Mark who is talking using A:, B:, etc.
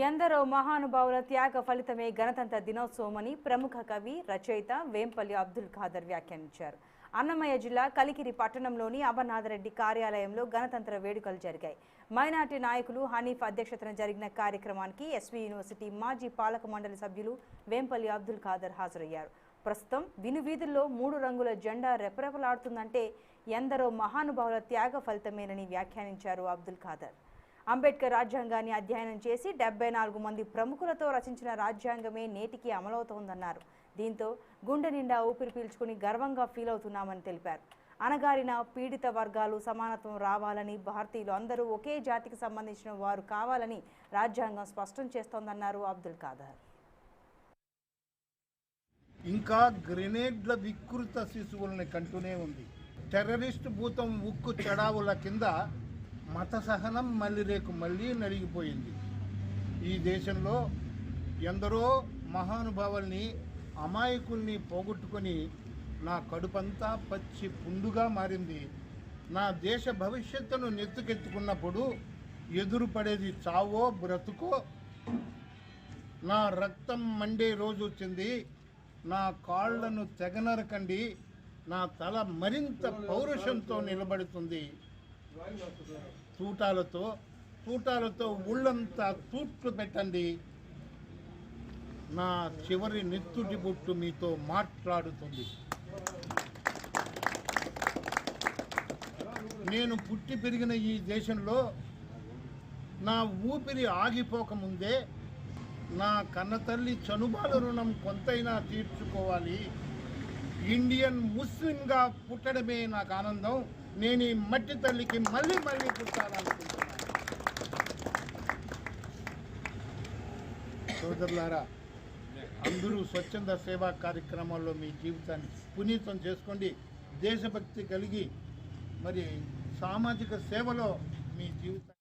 A: ఎందరో మహానుభావుల త్యాగ ఫలితమే గణతంత్ర దినోత్సవమని ప్రముఖ కవి రచయిత వేంపల్లి అబ్దుల్ ఖాదర్ వ్యాఖ్యానించారు. అన్నమయ్య జిల్లా కలికిరి పట్టణంలోని అమర్నాథరెడ్డి కార్యాలయంలో గణతంత్ర వేడుకలు జరిగాయి. మైనార్టీ నాయకులు హనీఫ్ అధ్యక్షతన జరిగిన కార్యక్రమానికి ఎస్వి యూనివర్సిటీ మాజీ పాలక మండలి సభ్యులు వేంపల్లి అబ్దుల్ ఖాదర్ హాజరయ్యారు. ప్రస్తుతం వినువీధుల్లో 3 రంగుల జెండా రెపరెపలాడుతుందంటే ఎందరో మహానుభావుల త్యాగ ఫలితమేనని వ్యాఖ్యానించారు అబ్దుల్ ఖాదర్. అంబేద్కర్ రాజ్యాంగాన్ని అధ్యయనం చేసి 74 మంది ప్రముఖులతో రచించిన రాజ్యాంగమే నేటికి అమలవుతోందన్నారు. దీంతో గుండె నిండా ఊపిరి పీల్చుకుని గర్వంగా ఫీల్ అవుతున్నామని తెలిపారు. అణగారిన పీడిత వర్గాలు సమానత్వం రావాలని, భారతీయులు అందరూ ఒకే జాతికి సంబంధించిన వారు కావాలని రాజ్యాంగం స్పష్టం చేస్తోందన్నారు అబ్దుల్ ఖాదర్.
B: ఇంకా గ్రెనేడ్ల వికృత శిశువుల్ని కంటూనే ఉంది. టెర్రరిస్ట్ భూతం ఉక్కు చెడావుల కింద మత సహనం మళ్ళీ నలిగిపోయింది. ఈ దేశంలో ఎందరో మహానుభావుల్ని అమాయకుల్ని పోగొట్టుకొని నా కడుపంతా పచ్చి పుండుగా మారింది. నా దేశ భవిష్యత్తును నెత్తుకెత్తుకున్నప్పుడు ఎదురుపడేది చావో బ్రతుకో. నా రక్తం మండే రోజు వచ్చింది. నా కాళ్లను తెగనరకండి, నా తల మరింత పౌరుషంతో నిలబడుతుంది. తూటాలతో ఊళ్ళంతా తూట్లు పెట్టండి. నా చివరి నెత్తుటి బొట్టు మీతో మాట్లాడుతుంది. నేను పుట్టి పెరిగిన ఈ దేశంలో నా ఊపిరి ఆగిపోకముందే నా కన్నతల్లి చనుబాల రుణం కొంతైనా తీర్చుకోవాలి. ఇండియన్ ముస్లింగా పుట్టడమే నాకు ఆనందం. నేను ఈ మట్టి తల్లికి మళ్ళీ పుట్టాలనుకుంటున్నాను. సోదరులారా, అందరూ స్వచ్ఛంద సేవా కార్యక్రమాల్లో మీ జీవితాన్ని పునీతం చేసుకోండి. దేశభక్తి కలిగి మరి సామాజిక సేవలో మీ జీవితాన్ని